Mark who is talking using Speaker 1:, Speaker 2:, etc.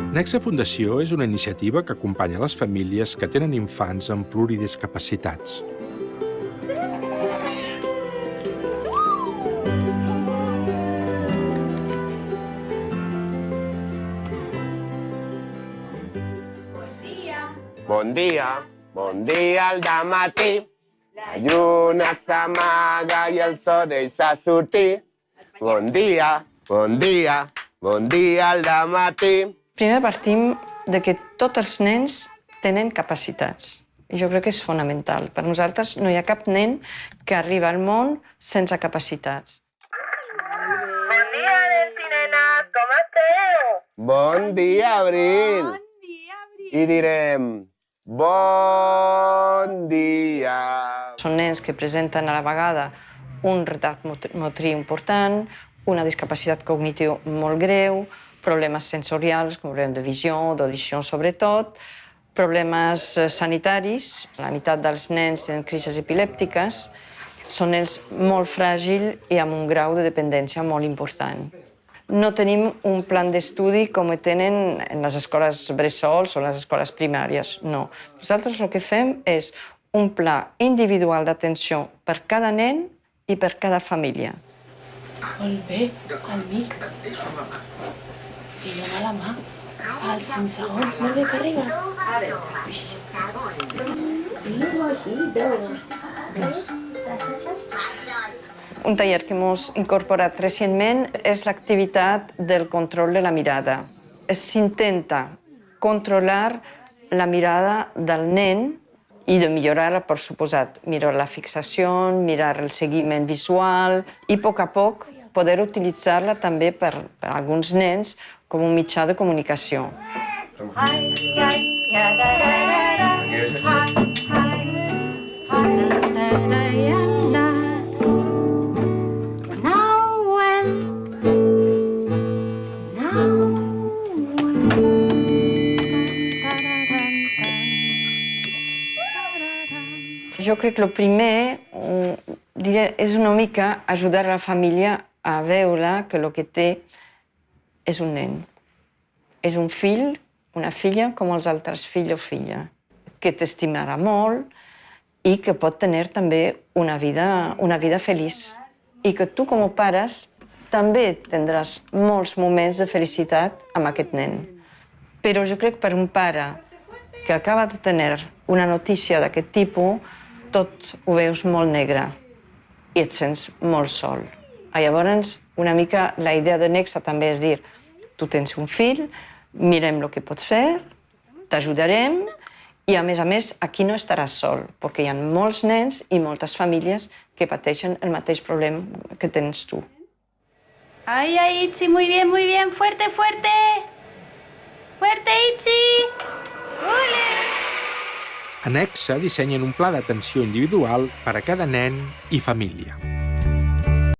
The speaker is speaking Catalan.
Speaker 1: Nexa Fundació és una iniciativa que acompanya les famílies que tenen infants amb pluridiscapacitats.
Speaker 2: Bon dia al dematí. La lluna s'amaga i el sol deixa sortir. Bon dia al dematí.
Speaker 3: Primer partim de que tots els nens tenen capacitats. I jo crec que és fonamental. Per nosaltres no hi ha cap nen que arriba al món sense capacitats.
Speaker 4: Bon dia, nens i nenes, com esteu?
Speaker 2: Bon dia, Abril. I direm bon dia.
Speaker 3: Són nens que presenten a la vegada un retard motriu important, una discapacitat cognitiva molt greu, problemes sensorials, com problemes de visió, d'audició sobretot, problemes sanitaris, la meitat dels nens tenen crisis epilèptiques, són nens molt fràgils i amb un grau de dependència molt important. No tenim un plan d'estudi com tenen en les escoles bressols o les escoles primàries, no. Nosaltres el que fem és un pla individual d'atenció per cada nen i per cada família.
Speaker 5: Molt bé, al mic. I dona la mà. Als 5 segons, molt bé que arribes.
Speaker 3: Un taller que hemos incorporat recentment és l'activitat del control de la mirada. S'intenta controlar la mirada del nen i de millorar-la, per suposat, mirar la fixació, mirar el seguiment visual i, a poc, poder utilitzar-la també per alguns nens com un mitjà de comunicació. Jo crec que el primer és una mica ajudar la família a veure que el que té és un nen. És un fill, una filla, com els altres fills o filla, que t'estimarà molt i que pot tenir també una vida feliç. I que tu, com a pares, també tindràs molts moments de felicitat amb aquest nen. Però jo crec que per un pare que acaba de tenir una notícia d'aquest tipus, tot ho veus molt negre i et sents molt sol. Llavors, una mica la idea de Nexa també és dir, tu tens un fill, mirem el que pots fer, t'ajudarem i, a més, aquí no estaràs sol, perquè hi ha molts nens i moltes famílies que pateixen el mateix problema que tens tu.
Speaker 6: Ay, ay, Itzi, muy bien, fuerte, fuerte. Fuerte, Itzi. ¡Ole!
Speaker 1: A Nexa dissenyen un pla d'atenció individual per a cada nen i família.